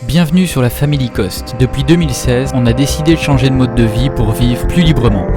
Bienvenue sur la Family Coast. Depuis 2016, on a décidé de changer de mode de vie pour vivre plus librement.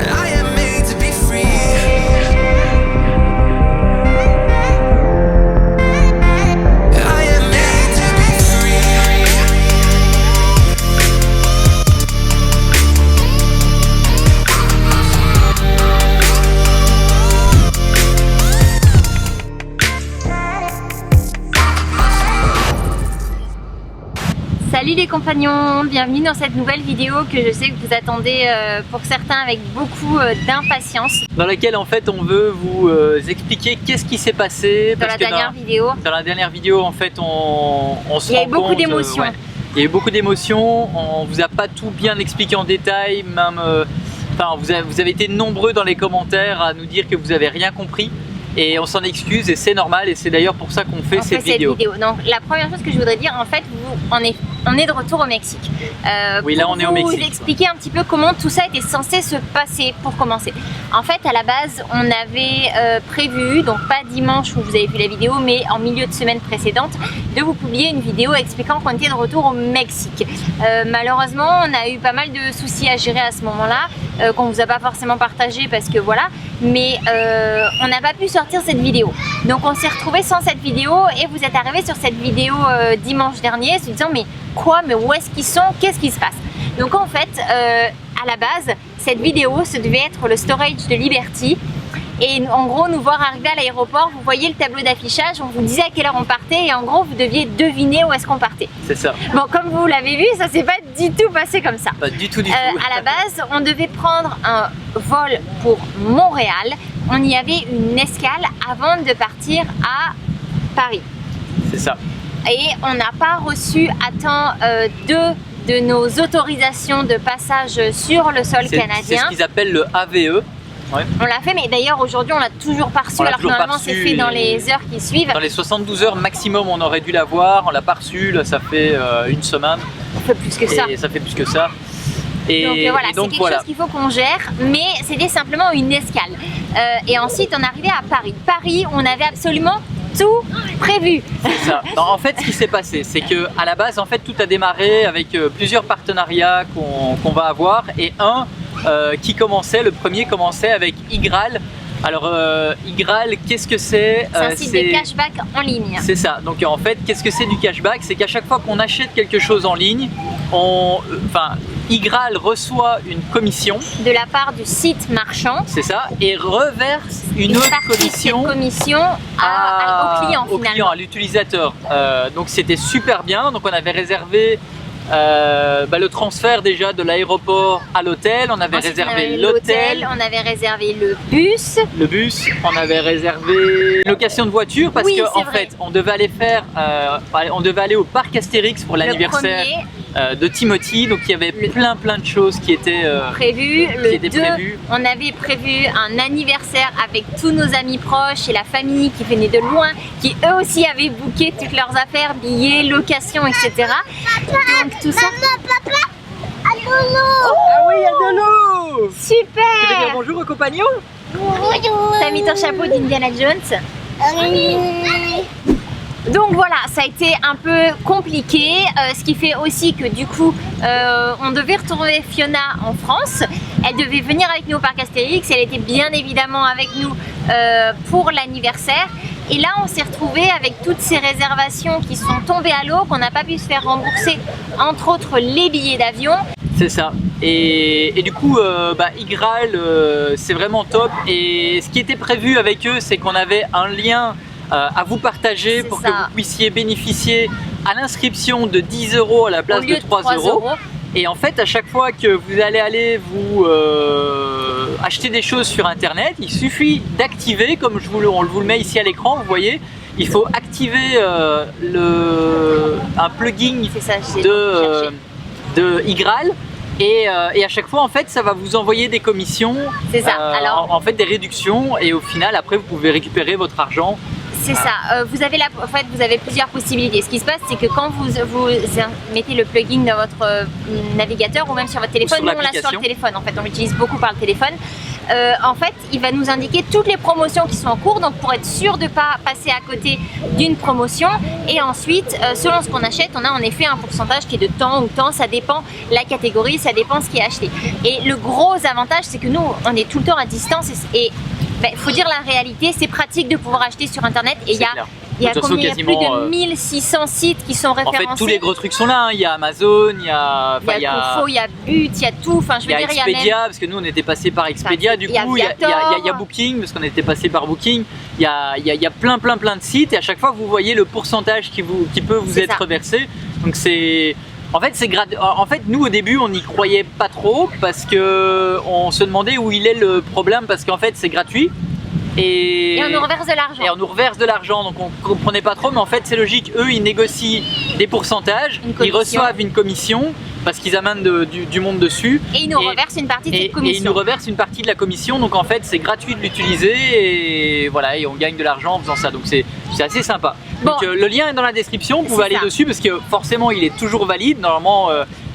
Salut les compagnons, bienvenue dans cette nouvelle vidéo que je sais que vous attendez pour certains avec beaucoup d'impatience. Dans laquelle en fait on veut vous expliquer qu'est-ce qui s'est passé. Dans la dernière vidéo. Dans la dernière vidéo en fait on se rend compte... Il y a eu beaucoup d'émotions. Il y a eu beaucoup d'émotions, on vous a pas tout bien expliqué en détail, même... Enfin, vous avez été nombreux dans les commentaires à nous dire que vous avez rien compris. Et on s'en excuse et c'est normal et c'est d'ailleurs pour ça qu'on fait cette vidéo. Donc la première chose que je voudrais dire, en fait, on est de retour au Mexique. Oui, là on est au Mexique. Pour vous expliquer un petit peu comment tout ça était censé se passer pour commencer. En fait, à la base, on avait prévu, donc pas dimanche où vous avez vu la vidéo, mais en milieu de semaine précédente, de vous publier une vidéo expliquant qu'on était de retour au Mexique. Malheureusement, on a eu pas mal de soucis à gérer à ce moment-là, qu'on vous a pas forcément partagé parce que voilà, mais on n'a pas pu sortir cette vidéo. Donc on s'est retrouvé sans cette vidéo et vous êtes arrivé sur cette vidéo dimanche dernier se disant mais quoi, mais où est-ce qu'ils sont, qu'est-ce qui se passe? Donc en fait, à la base, cette vidéo, ça devait être le storage de Liberty. Et en gros, nous voir arriver à l'aéroport, vous voyez le tableau d'affichage, on vous disait à quelle heure on partait et en gros, vous deviez deviner où est-ce qu'on partait. C'est ça. Bon, comme vous l'avez vu, ça s'est pas du tout passé comme ça. Pas du tout du tout. À la base, on devait prendre un vol pour Montréal. On y avait une escale avant de partir à Paris. C'est ça. Et on n'a pas reçu à temps deux de nos autorisations de passage sur le sol canadien. C'est ce qu'ils appellent le AVE. Ouais. On l'a fait, mais d'ailleurs aujourd'hui on l'a toujours pas reçu, alors que normalement c'est fait dans les heures qui suivent. Dans les 72 heures maximum on aurait dû l'avoir, on l'a pas reçu, là ça fait une semaine. Ça fait plus que ça. Et ça fait plus que ça. Et voilà, c'est quelque chose qu'il faut qu'on gère, mais c'était simplement une escale. Et ensuite on est arrivé à Paris. Paris, on avait absolument tout prévu. C'est ça. Non, en fait, ce qui s'est passé, c'est que à la base, en fait, tout a démarré avec plusieurs partenariats qu'on va avoir et le premier commençait avec Igral. Alors Igral, qu'est-ce que c'est? C'est un site de cashback en ligne. C'est ça. Donc en fait, qu'est-ce que c'est du cashback? C'est qu'à chaque fois qu'on achète quelque chose en ligne, Igral reçoit une commission de la part du site marchand. C'est ça, et reverse une autre commission au client, à l'utilisateur. Donc c'était super bien. Donc on avait réservé le transfert déjà de l'aéroport à l'hôtel, on avait réservé l'hôtel, on avait réservé le bus, on avait réservé une location de voiture parce qu'en fait on devait aller au parc Astérix pour l'anniversaire de Timothy, donc il y avait plein de choses qui étaient prévues. On avait prévu un anniversaire avec tous nos amis proches et la famille qui venait de loin, qui eux aussi avaient booké toutes leurs affaires, billets, locations, etc. Donc tout ça. Papa, à de l'eau. Ah oui, il y a de l'eau. Super. Tu veux dire bonjour aux compagnons? Bonjour. T'as mis ton chapeau d'Indiana Jones? Oui. Donc voilà, ça a été un peu compliqué, ce qui fait aussi que du coup, on devait retrouver Fiona en France. Elle devait venir avec nous au parc Astérix, elle était bien évidemment avec nous pour l'anniversaire. Et là, on s'est retrouvé avec toutes ces réservations qui sont tombées à l'eau, qu'on n'a pas pu se faire rembourser, entre autres les billets d'avion. C'est ça. Et du coup, Igral, c'est vraiment top. Et ce qui était prévu avec eux, c'est qu'on avait un lien à vous partager pour que vous puissiez bénéficier à l'inscription de 10 € à la place de 3 €. Et en fait, à chaque fois que vous allez vous acheter des choses sur internet, il suffit d'activer, comme on vous le met ici à l'écran, vous voyez, il faut activer un plugin de Igral. Et à chaque fois, en fait, ça va vous envoyer des commissions, en fait des réductions, et au final, après, vous pouvez récupérer votre argent. C'est ça, vous avez plusieurs possibilités. Ce qui se passe, c'est que quand vous mettez le plugin dans votre navigateur ou même sur votre téléphone, nous on l'a sur le téléphone, en fait on l'utilise beaucoup par le téléphone, en fait, il va nous indiquer toutes les promotions qui sont en cours, donc pour être sûr de ne pas passer à côté d'une promotion. Et ensuite, selon ce qu'on achète, on a en effet un pourcentage qui est de temps ou temps, ça dépend la catégorie, ça dépend ce qui est acheté. Et le gros avantage, c'est que nous, on est tout le temps à distance et faut dire la réalité, c'est pratique de pouvoir acheter sur internet et il y a plus de 1600 sites qui sont référencés. En fait, tous les gros trucs sont là, hein. Il y a Amazon, il y a Kofo, il y a But, il y a tout. Enfin, je veux dire, Expedia, il y a même... parce que nous on était passé par Expedia, du coup il y a Booking, parce qu'on était passé par Booking. Il y a plein de sites et à chaque fois vous voyez le pourcentage qui peut vous être versé. Donc c'est... En fait, nous au début on n'y croyait pas trop parce que on se demandait où il est le problème, parce qu'en fait c'est gratuit. Et on nous reverse de l'argent. Et on nous reverse de l'argent, donc on comprenait pas trop, mais en fait c'est logique, eux ils négocient des pourcentages, ils reçoivent une commission parce qu'ils amènent du monde dessus. Et ils nous reversent une partie de cette commission. Et ils nous reversent une partie de la commission, donc en fait c'est gratuit de l'utiliser et voilà, et on gagne de l'argent en faisant ça, donc c'est assez sympa. Bon. Donc le lien est dans la description, vous pouvez aller dessus parce que forcément il est toujours valide, normalement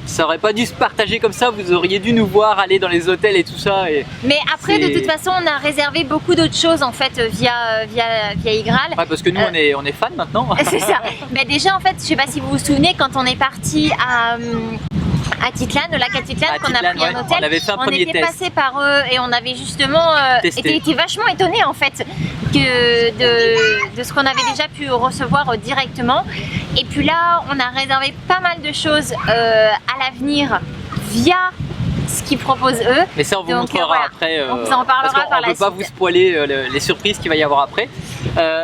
ça aurait pas dû se partager comme ça, vous auriez dû nous voir aller dans les hôtels et tout ça. Mais après de toute façon on a réservé beaucoup d'autres choses en fait via Igral. Ouais, parce que nous on est fans maintenant. C'est ça. Mais déjà en fait, je sais pas si vous vous souvenez, quand on est parti à Titlan, au lac à Titlan, qu'on a pris un hôtel, on avait fait un premier était test. passé par eux et on avait justement été vachement étonnés en fait de ce qu'on avait déjà pu recevoir directement. Et puis là, on a réservé pas mal de choses à l'avenir via ce qu'ils proposent eux. Mais ça on vous montrera après. On vous en parlera par la suite. On ne peut pas vous spoiler les surprises qu'il va y avoir après.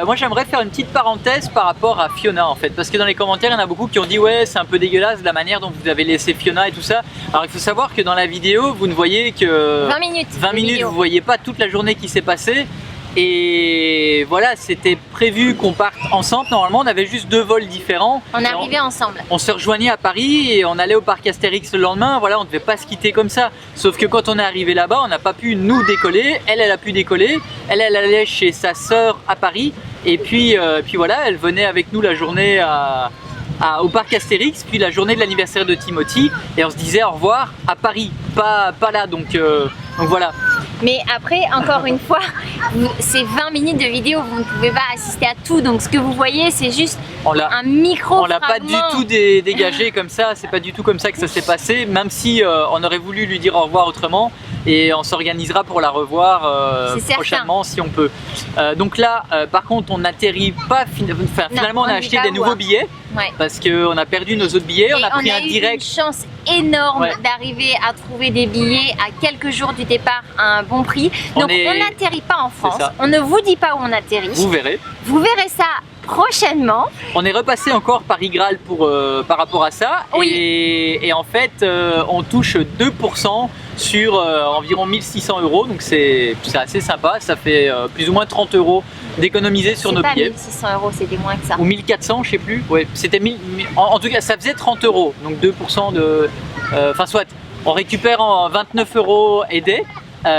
Moi j'aimerais faire une petite parenthèse par rapport à Fiona en fait, parce que dans les commentaires il y en a beaucoup qui ont dit ouais c'est un peu dégueulasse la manière dont vous avez laissé Fiona et tout ça. Alors il faut savoir que dans la vidéo vous ne voyez que 20 minutes, vous voyez pas toute la journée qui s'est passée. Et voilà, c'était prévu qu'on parte ensemble. Normalement, on avait juste 2 vols différents. On est arrivés ensemble. On se rejoignait à Paris et on allait au parc Astérix le lendemain. Voilà, on ne devait pas se quitter comme ça. Sauf que quand on est arrivé là-bas, on n'a pas pu nous décoller. Elle a pu décoller. Elle allait chez sa sœur à Paris. Et puis voilà, elle venait avec nous la journée au parc Astérix, puis la journée de l'anniversaire de Timothy. Et on se disait au revoir à Paris, pas là. Donc voilà. Mais après, encore une fois, c'est 20 minutes de vidéo, vous ne pouvez pas assister à tout. Donc ce que vous voyez, c'est juste un micro. On l'a pas du tout dégagé comme ça, c'est pas du tout comme ça que ça s'est passé, même si on aurait voulu lui dire au revoir autrement. Et on s'organisera pour la revoir prochainement si on peut. Donc là, par contre, on n'atterrit pas. Finalement, on a acheté des nouveaux billets parce qu'on a perdu nos autres billets. On a pris un direct. Une chance énorme d'arriver à trouver des billets à quelques jours du départ à un bon prix. Donc on n'atterrit pas en France. On ne vous dit pas où on atterrit. Vous verrez. Vous verrez ça prochainement. On est repassé encore par Igral par rapport à ça. Oui. Et en fait, on touche 2% sur environ 1600 €. Donc c'est assez sympa. Ça fait plus ou moins 30 € d'économiser sur nos billets. 1600 €, c'était moins que ça. Ou 1400, je sais plus. Ouais, c'était en tout cas, ça faisait 30 €. Donc 2% de. Enfin, soit on récupère en 29 € aidés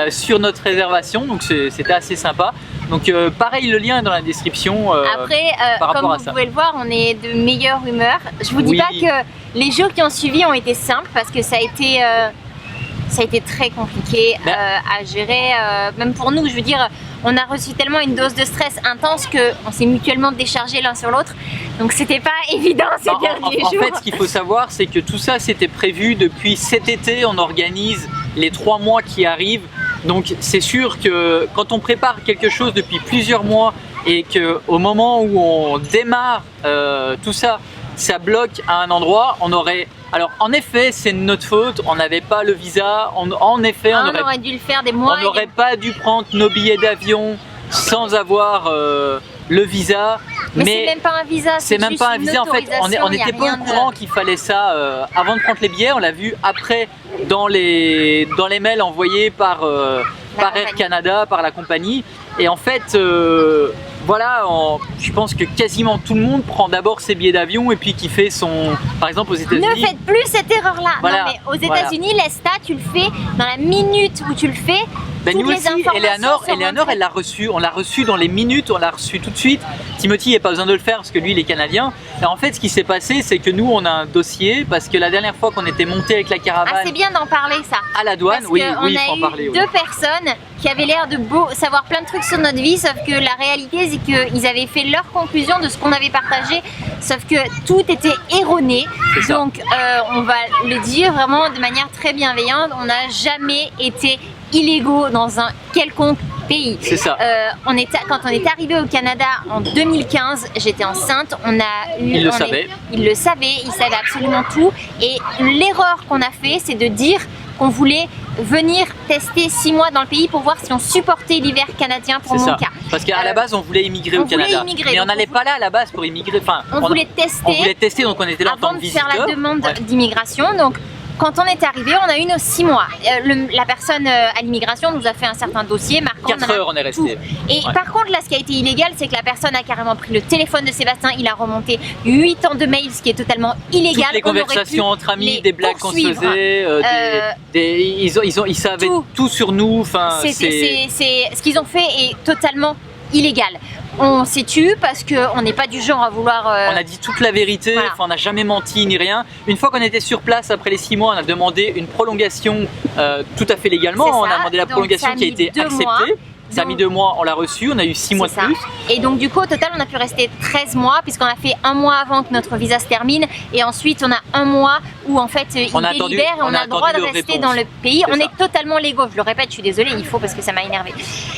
sur notre réservation. Donc c'était assez sympa. Donc pareil, le lien est dans la description. Après, comme vous pouvez le voir, on est de meilleure humeur. Je vous dis pas que les jours qui ont suivi ont été simples parce que ça a été très compliqué à gérer, même pour nous. Je veux dire, on a reçu tellement une dose de stress intense qu'on s'est mutuellement déchargé l'un sur l'autre. Donc c'était pas évident ces derniers jours. En fait, ce qu'il faut savoir, c'est que tout ça c'était prévu depuis cet été. On organise les 3 mois qui arrivent. Donc c'est sûr que quand on prépare quelque chose depuis plusieurs mois et qu'au moment où on démarre tout ça, ça bloque à un endroit, on aurait... Alors en effet c'est notre faute, on n'avait pas le visa, en effet on aurait dû le faire des mois. On n'aurait pas dû prendre nos billets d'avion sans avoir le visa. Mais c'est même pas un visa, c'est même pas un visa en fait, on n'était pas au courant qu'il fallait ça avant de prendre les billets, on l'a vu après dans les mails envoyés par Air Canada, par la compagnie. Et en fait, voilà, je pense que quasiment tout le monde prend d'abord ses billets d'avion et puis qui fait son... Par exemple aux États-Unis... Ne faites plus cette erreur-là. Voilà, non mais aux États-Unis, l'ESTA, tu le fais dans la minute où tu le fais. Ben toutes nous les aussi, informations sont Eleanor, rentrées. elle l'a reçu, on l'a reçu dans les minutes, on l'a reçu tout de suite. Timothy, il n'y a pas besoin de le faire parce que lui, il est canadien. Et en fait, ce qui s'est passé, c'est que nous, on a un dossier parce que la dernière fois qu'on était monté avec la Ah, caravane c'est bien d'en parler ça. à la douane, Parce oui, qu'on il faut a en parler. eu oui. deux personnes qui avaient l'air de savoir plein de trucs sur notre vie, sauf que la réalité, c'est qu'ils avaient fait leur conclusion de ce qu'on avait partagé, sauf que tout était erroné. C'est ça. Donc, on va le dire vraiment de manière très bienveillante, on n'a jamais été illégaux dans un quelconque pays. C'est ça. Quand on est arrivé au Canada en 2015, j'étais enceinte, Il le savait. il le savait, il savait absolument tout. Et l'erreur qu'on a fait, c'est de dire qu'on voulait venir tester 6 mois dans le pays pour voir si on supportait l'hiver canadien pour C'est mon ça. cas. Parce qu'à la base, on voulait immigrer au on voulait Canada. immigrer, mais on donc n'allait pas là à la base pour immigrer. Enfin, On voulait tester donc on était là en tant avant que de faire visiteur. la demande Ouais. d'immigration. Donc, quand on est arrivé, on a eu nos 6 mois. La personne à l'immigration nous a fait un certain dossier marquant. 4 heures, on est resté. Et Ouais. par contre, là, ce qui a été illégal, c'est que la personne a carrément pris le téléphone de Sébastien, il a remonté 8 ans de mails, ce qui est totalement illégal. Toutes les On aurait conversations pu entre amis, les des blagues qu'on se poursuivre. faisait, ils savaient tout sur nous. Enfin, C'est ce qu'ils ont fait est totalement illégal. On s'est tué parce qu'on n'est pas du genre à vouloir. On a dit toute la vérité, Voilà. enfin, on n'a jamais menti ni rien. Une fois qu'on était sur place, après les 6 mois, on a demandé une prolongation tout à fait légalement. C'est On ça. a demandé la Donc, prolongation ça a qui a mis été 2 acceptée. mois. Ça a mis 2 mois, on l'a reçu, on a eu 6 mois de C'est ça. plus. Et donc du coup au total on a pu rester 13 mois puisqu'on a fait 1 mois avant que notre visa se termine et ensuite on a 1 mois où en fait il On a attendu- délibère et on on a a le droit de attendu leur rester réponse. dans le pays. C'est On ça. est totalement légaux, je le répète, je suis désolée, il faut parce que ça m'a énervé.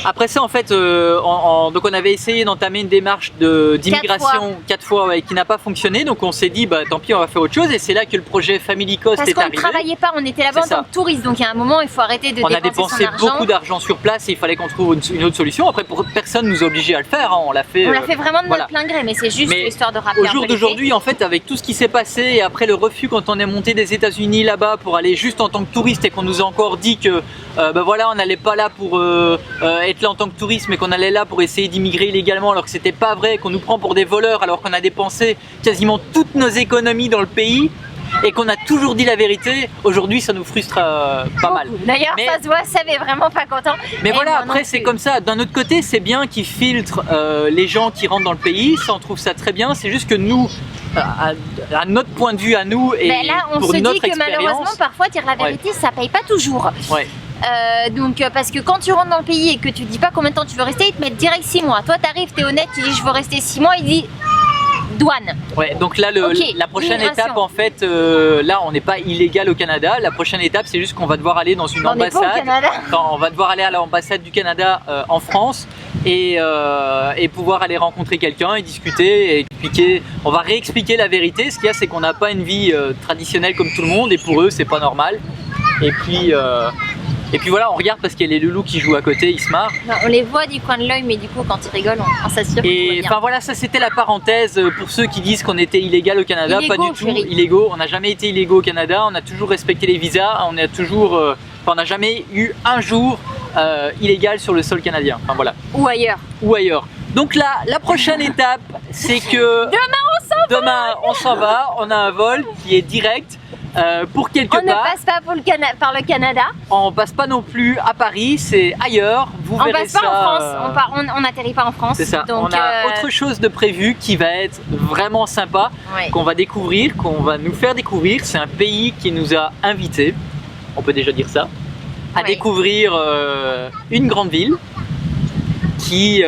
Après ça, en fait, donc on avait essayé d'entamer une démarche d'immigration 4 fois ouais, qui n'a pas fonctionné. Donc on s'est dit, bah tant pis, on va faire autre chose. Et c'est là que le projet Family Cost Parce est qu'on ne arrivé. travaillait pas, on était là-bas en C'est ça. tant que touriste, donc il y a un moment il faut arrêter de On a dépenser dépensé son argent. beaucoup d'argent sur place et il fallait qu'on trouve une autre solution. Après, personne nous a obligés à le faire. Hein. On l'a fait. On l'a fait vraiment de voilà. notre plein gré, mais c'est juste Mais histoire de rappeler Au un jour peu les d'aujourd'hui, en fait, avec tout ce qui s'est passé et après le refus quand on est monté des États-Unis là-bas pour aller juste en tant que touriste et qu'on nous a encore dit que ben voilà, on n'allait pas là pour être là en tant que touriste, mais qu'on allait là pour essayer d'immigrer illégalement, alors que c'était pas vrai, qu'on nous prend pour des voleurs, alors qu'on a dépensé quasiment toutes nos économies dans le pays et qu'on a toujours dit la vérité. Aujourd'hui, ça nous frustre pas mal. beaucoup. D'ailleurs Mais- ça se voit, Seb est vraiment pas content. Mais Et voilà, moi non après c'est plus. comme ça. D'un autre côté, c'est bien qu'ils filtrent les gens qui rentrent dans le pays. Ça, on trouve ça très bien. C'est juste que nous, à notre point de vue, à nous et Ben là on pour se dit notre que malheureusement expérience, parfois dire la vérité ça paye pas toujours. ouais. Parce que quand tu rentres dans le pays et que tu dis pas combien de temps tu veux rester, ils te mettent direct 6 mois. Toi t'arrives, t'es honnête, tu dis je veux rester 6 mois, il dit douane. Ouais, donc là, Ok, la prochaine immigration. étape, en fait, là, on n'est pas illégal au Canada. La prochaine étape, c'est juste qu'on va devoir aller dans une On n'est pas au ambassade. Canada. Enfin, on va devoir aller à l'ambassade du Canada en France et pouvoir aller rencontrer quelqu'un et discuter et expliquer. On va réexpliquer la vérité. Ce qu'il y a, c'est qu'on n'a pas une vie traditionnelle comme tout le monde et pour eux, c'est pas normal. Et puis voilà, on regarde parce qu'il y a les loulous qui jouent à côté, ils se marrent. Non, on les voit du coin de l'œil, mais du coup, quand ils rigolent, on s'assure que tout va Et bien. enfin voilà, ça c'était la parenthèse pour ceux qui disent qu'on était illégal au Canada. Pas Illégaux, du tout, chérie. illégaux. On n'a jamais été illégaux au Canada. On a toujours respecté les visas. On a toujours, on n'a jamais eu un jour illégal sur le sol canadien. Enfin voilà, Ou ailleurs. ou ailleurs. Donc là, la prochaine étape, c'est que demain on s'en va. On a un vol qui est direct pour quelque On ne part. passe pas par le Canada. On passe pas non plus à Paris, c'est ailleurs. Vous On verrez passe pas ça, en France. On n'atterrit pas en France. C'est ça. Donc, on a autre chose de prévu qui va être vraiment sympa, ouais. qu'on va découvrir, qu'on va nous faire découvrir. C'est un pays qui nous a invités, on peut déjà dire ça, à Ouais. découvrir une grande ville qui,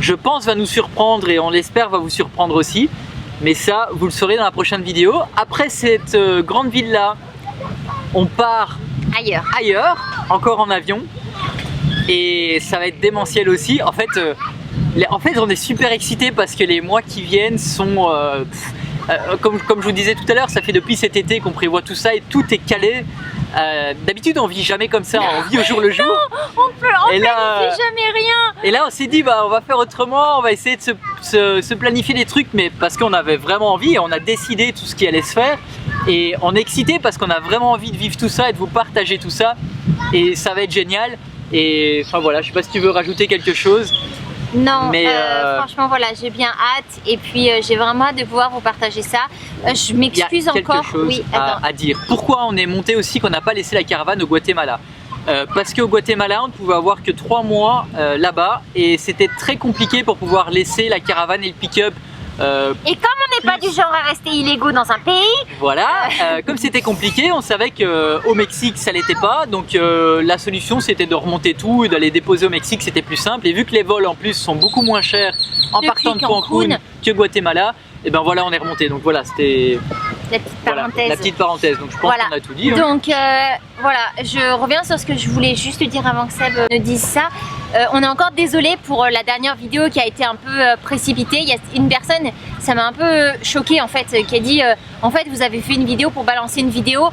je pense, va nous surprendre et on l'espère va vous surprendre aussi. Mais ça, vous le saurez dans la prochaine vidéo. Après cette grande ville-là, on part Ailleurs. ailleurs, encore en avion, et ça va être démentiel aussi. En fait, on est super excités parce que les mois qui viennent sont, comme je vous disais tout à l'heure, ça fait depuis cet été qu'on prévoit tout ça et tout est calé. D'habitude, on vit jamais comme ça, on vit au jour le jour. On Et là, planifie jamais rien. Et là, on s'est dit, bah, on va faire autrement, on va essayer de se planifier des trucs, mais parce qu'on avait vraiment envie et on a décidé tout ce qui allait se faire. Et on est excité parce qu'on a vraiment envie de vivre tout ça et de vous partager tout ça. Et ça va être génial. Et enfin voilà, je sais pas si tu veux rajouter quelque chose. Non, Mais franchement voilà, j'ai bien hâte et puis j'ai vraiment hâte de pouvoir vous partager ça. Je il y a m'excuse quelque encore. chose Oui, attends. à dire. Pourquoi on est monté aussi qu'on n'a pas laissé la caravane au Guatemala? Parce qu'au Guatemala, on ne pouvait avoir que 3 mois là-bas et c'était très compliqué pour pouvoir laisser la caravane et le pick-up. Et comme on n'est pas du genre à rester illégaux dans un pays, Voilà, comme c'était compliqué, on savait qu'au Mexique ça l'était pas, donc la solution c'était de remonter tout et d'aller déposer au Mexique, c'était plus simple. Et vu que les vols en plus sont beaucoup moins chers en Depuis partant de Cancun. Cancun que Guatemala, et ben voilà, on est remonté. Donc voilà, c'était la petite voilà, parenthèse. la petite parenthèse. Donc je pense Voilà. qu'on a tout dit. Hein. Donc voilà, je reviens sur ce que je voulais juste dire avant que Seb ne dise ça. On est encore désolé pour la dernière vidéo qui a été un peu précipitée. Il y a une personne, ça m'a un peu choquée en fait, qui a dit en fait vous avez fait une vidéo pour balancer une vidéo.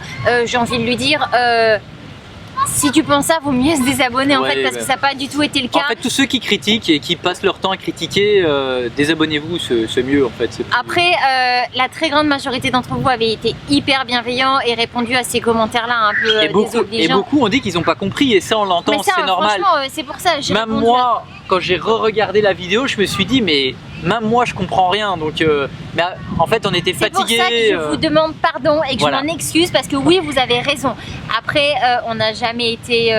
J'ai envie de lui dire si tu penses ça, vaut mieux se désabonner en Ouais, fait parce que ça n'a pas du tout été le En cas. fait, tous ceux qui critiquent et qui passent leur temps à critiquer, désabonnez-vous, c'est mieux en fait. c'est plus- Après, la très grande majorité d'entre vous avaient été hyper bienveillants et répondu à ces commentaires-là un peu et désobligeants. beaucoup ont dit qu'ils n'ont pas compris et ça on l'entend, Mais ça, c'est normal. franchement, c'est pour ça. J'ai Même répondu moi, quand j'ai re-regardé la vidéo, je me suis dit, mais même moi, je comprends rien. Donc, mais en fait, on était C'est pour fatigués. ça que je vous demande pardon et que voilà. je m'en excuse parce que oui, vous avez raison. Après, on n'a jamais été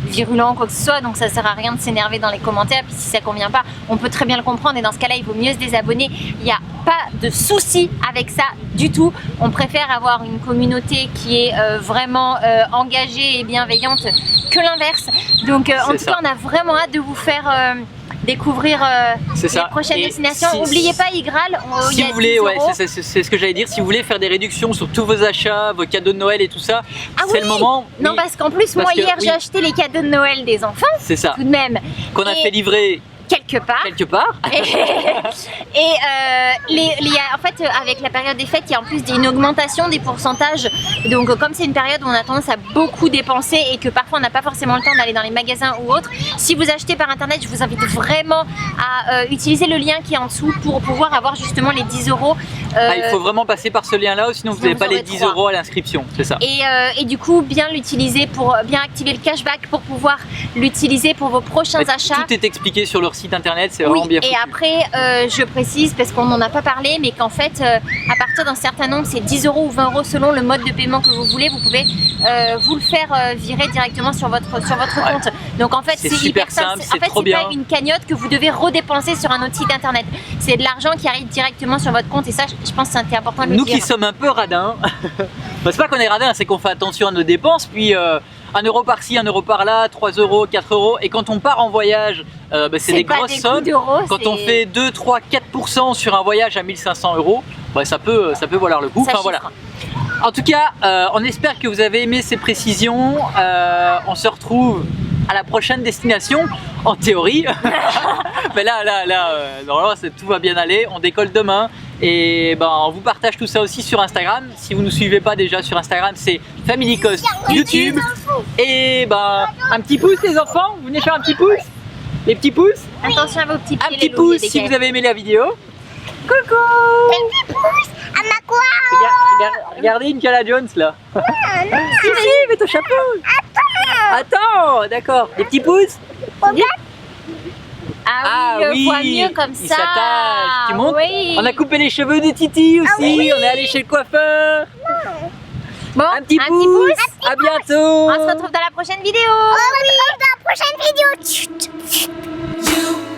virulent ou quoi que ce soit, donc ça sert à rien de s'énerver dans les commentaires. Puis si ça convient pas, on peut très bien le comprendre et dans ce cas-là, il vaut mieux se désabonner. Il n'y a pas de souci avec ça du tout. On préfère avoir une communauté qui est vraiment engagée et bienveillante que l'inverse. Donc, en tout C'est ça. cas, on a vraiment hâte de vous faire découvrir C'est les ça. prochaines Et destinations. si- N'oubliez pas Igral, il Si y a vous voulez, 10 ouais, euros. c'est ce que j'allais dire. Si vous voulez faire des réductions sur tous vos achats, vos cadeaux de Noël et tout ça, Ah c'est oui. le moment. Non, Oui, parce qu'en plus, moi Parce que, hier, oui. j'ai acheté les cadeaux de Noël des enfants, c'est ça. tout de même, Qu'on a Et- fait livrer quelque part. quelque part. En fait, avec la période des fêtes, il y a en plus une augmentation des pourcentages. Donc, comme c'est une période où on a tendance à beaucoup dépenser et que parfois on n'a pas forcément le temps d'aller dans les magasins ou autres, si vous achetez par internet, je vous invite vraiment à utiliser le lien qui est en dessous pour pouvoir avoir justement les 10 euros. Ah, il faut vraiment passer par ce lien-là, sinon vous sinon n'avez pas vous les aurez 10 trois. euros à l'inscription. C'est ça. Et du coup, bien l'utiliser pour bien activer le cashback pour pouvoir l'utiliser pour vos prochains Mais achats. Tout est expliqué sur leur site internet, c'est Oui, vraiment bien et foutu. après, je précise parce qu'on n'en a pas parlé, mais qu'en fait, à partir d'un certain nombre, c'est 10 euros ou 20 euros selon le mode de paiement que vous voulez, vous pouvez vous le faire virer directement sur votre Ouais. compte. Donc en fait, C'est c'est super hyper simple, En c'est fait, trop c'est bien. pas une cagnotte que vous devez redépenser sur un autre site internet. C'est de l'argent qui arrive directement sur votre compte et ça, je pense que c'était important de le Nous dire. qui sommes un peu radins, bah, c'est pas qu'on est radins, c'est qu'on fait attention à nos dépenses, puis 1 euro par-ci, 1 euro par-là, 3 euros, 4 euros, et quand on part en voyage, bah, c'est des pas grosses des coups sommes. d'euros, Quand on c'est- fait 2, 3, 4% sur un voyage à 1500 euros, bah, ça peut valoir le coup. Ça Enfin, voilà. chiffre. En tout cas, on espère que vous avez aimé ces précisions. On se retrouve à la prochaine destination, en théorie. Mais là, normalement, tout va bien aller. On décolle demain. Et ben, on vous partage tout ça aussi sur Instagram. Si vous ne nous suivez pas déjà sur Instagram, c'est Family Cost YouTube. Et ben, un petit pouce les enfants. Vous venez faire un petit pouce? Les petits pouces? Attention à vos petits pieds. Un petit les loups, pouce les si gars. vous avez aimé la vidéo. Coucou! À ma quoi? Regardez Indiana Jones là. Si, si, mets ton chapeau. Attends, d'accord. Les petits pouces. Ah oui, je vois mieux comme il ça. s'attache. Tu montes? Oui. On a coupé les cheveux de Titi aussi. On est allé chez le coiffeur. Bon, Un petit pouce. À bientôt. On se retrouve dans la prochaine vidéo. On se retrouve dans la prochaine vidéo. Chut. You